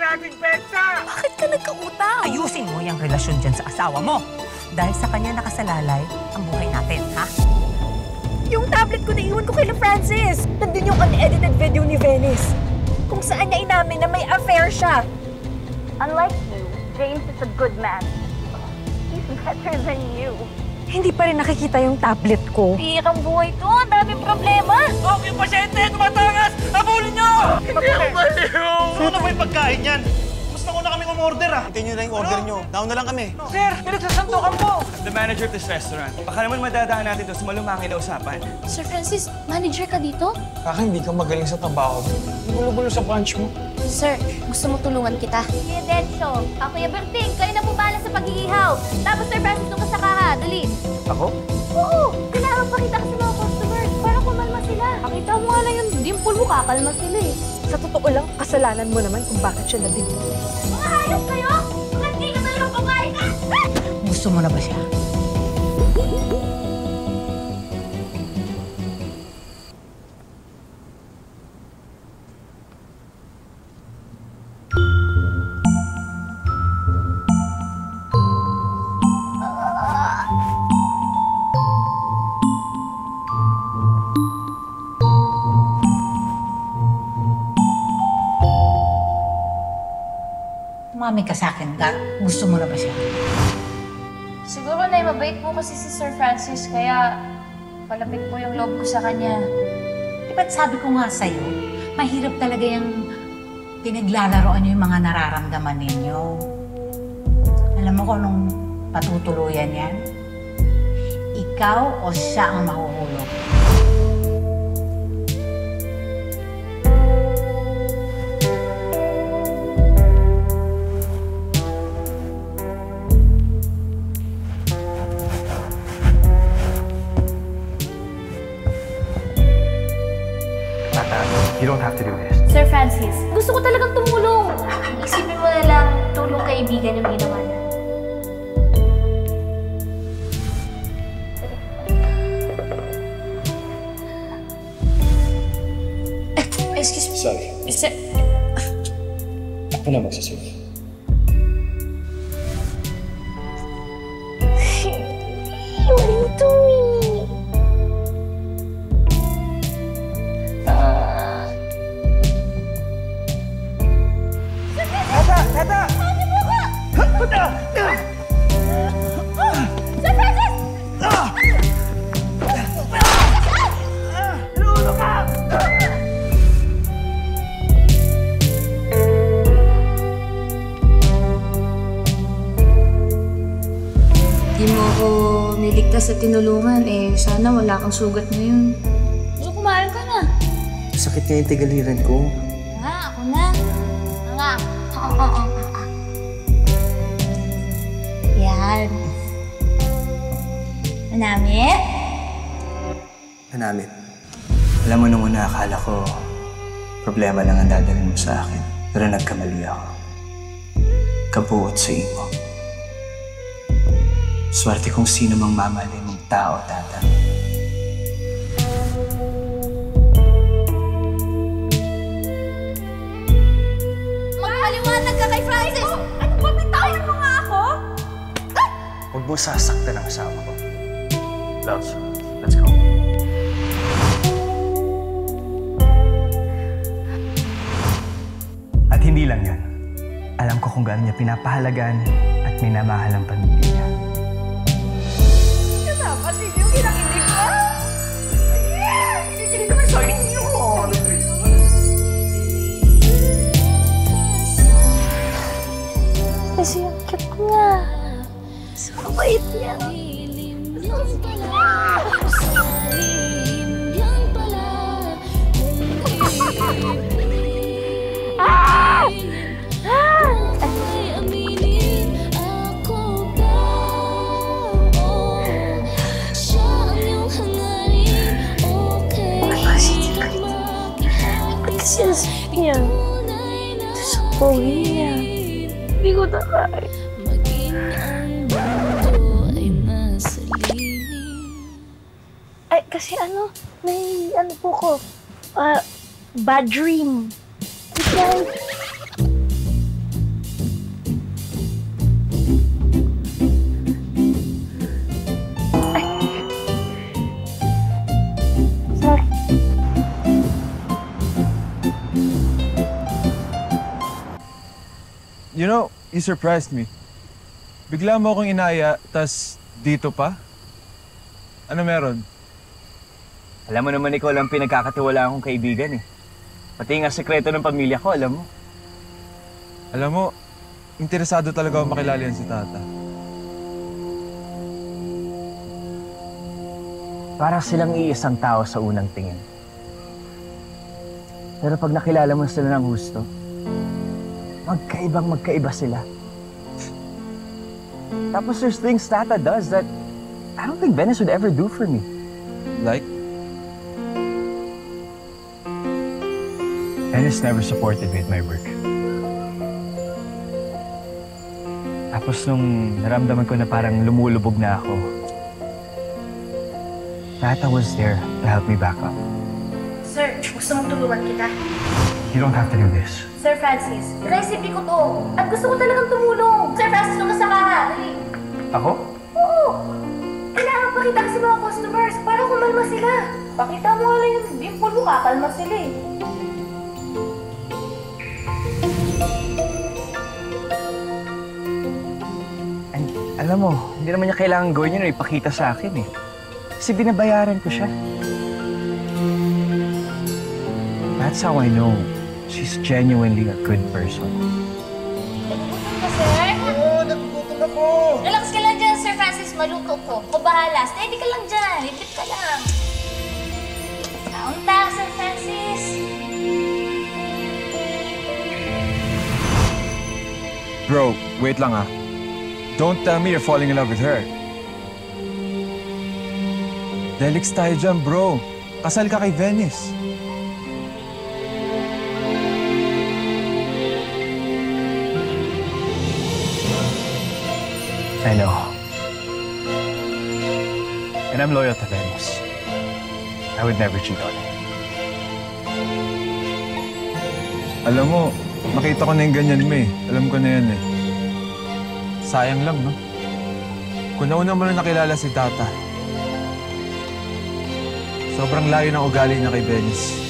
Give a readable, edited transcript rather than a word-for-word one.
nating petsa! Bakit ka nagkautang? Ayusin mo yung relasyon dyan sa asawa mo. Dahil sa kanya nakasalalay ang buhay natin, ha? Yung tablet ko naiwan ko kay La Francis. Nandun yung unedited video ni Venice. Kung saan niya inamin na may affair siya. Unlike you, James is a good man. He's better than you. Hindi pa rin nakikita yung tablet ko. Pirang buhay to. Ang daming problema. Okay, pasyente! Tumatangas! Habulin niyo! Hindi ako baliw! Ano ba yung pagkain yan? Mas nauna kaming umorder ah. Hintayin nyo na yung order nyo. Down na lang kami. Sir, pinagsasantukan po! The manager of this restaurant. Baka naman madadaan natin to sa malumangin na usapan. Sir Francis, manager ka dito? Kaka, hindi ka magaling sa trabaho. Gulo-gulo sa punch mo. Sir, gusto mo tulungan kita? Kuya Denso, Kuya Berting, kayo na pumala sa pag-iihaw. Tapos Sir Francis, nung kasakaha. Dali. Ako? Oo, kailangan pakita ka sa mga customers para kumalma sila. Pakita mo nga lang yung dimple mo, kakalma sila eh. Sa totoo lang, kasalanan mo naman kung bakit siya nabinto. Mga hayop kayo! Mga hindi ka talagang pagkain ka! Gusto mo na ba siya? Mami ka sa akin, gusto mo na ba siya? Siguro na mabait po kasi si Sir Francis, kaya palapit po yung loob ko sa kanya. Di ba't sabi ko nga sa'yo, mahirap talaga yung pinaglalaroan niyo yung mga nararamdaman ninyo. Alam mo kung anong patutuluyan yan? Ikaw o siya ang mahuhulog? You don't have to do this. Sir Francis, gusto ko talagang tumulong. Isipin mo na lang, tulong kaibigan yung ginawa niya. Excuse me. Sorry. Sir, Ako na magsasabi. Sir Francis! di mo ako niligtas at tinulungan, sana wala kang sugat ngayon. Gusto kumain ka na. Sakit nga yung tigaliran ko. Ako na. Nga. Oo. Yan. Manamit? Hanamit. Alam mo, nung una akala ko, problema lang ang dadalhin mo sa akin. Pero nagkamali ako. Kabuot sa imo. Swerte kung sino mang mamahalin mong tao, tata. Magpaliwanag ka kay Francis! Ano ba, bitawan mo nga ako? Huwag mo sasaktan ang asawa ko. Loves, let's go. At hindi lang yun. Alam ko kung gaano niya pinapahalagan at minamahal ang pamilya niya. Kasama ninyo, kinakilig ka? Kinikilig naman sa inyo. Kasi yung cute ko nga. So, mabait niya. Niya. Sa pogi niya. Hindi ko na kaya. Ay, kasi may po ko. Bad dream. You know, you surprised me. Bigla mo akong inaya, tas dito pa? Ano meron? Alam mo naman ikaw lang pinagkakatiwala akong kaibigan eh. Pati nga sekreto ng pamilya ko, alam mo. Alam mo, interesado talaga ako makilala yan si Tata. Parang silang iisang tao sa unang tingin. Pero pag nakilala mo sila ng gusto, magkaiba sila. Tapos there's things Tata does that I don't think Venice would ever do for me. Like? Venice never supported me at my work. Tapos nung naramdaman ko na parang lumulubog na ako, Tata was there to help me back up. Sir, gusto mong tulungan kita? You don't have to do this. Sir Francis, recipe ko to. At gusto ko talagang tumulong. Sir Francis, lumasa ka ha. Dali. Ako? Oo. Kailangan pakita ka sa mga customers para kumalma sila. Pakita mo nga lang yung dimple mo, kakalma sila eh. And, alam mo, hindi naman niya kailangan gawin yun o ipakita sa akin eh. Kasi binabayaran ko siya. That's how I know she's genuinely a good person. Nagugutom ka, sir? Oo, nagugutom ako! Relax ka lang dyan, Sir Francis. Maluto ko. Ako bahala. Steady ka lang dyan. Ipit ka lang. Taong-tao, Sir Francis. Bro, wait lang ah. Don't tell me you're falling in love with her. Delix tayo dyan, bro. Kasal ka kay Venice. I know. And I'm loyal to Venice. I would never cheat on her. Alam mo, makita ko na yung ganyan mo eh. Alam ko na yan eh. Sayang lang, no? Kung nauna mo na nakilala si Tata, sobrang layo ng ugali niya kay Venice.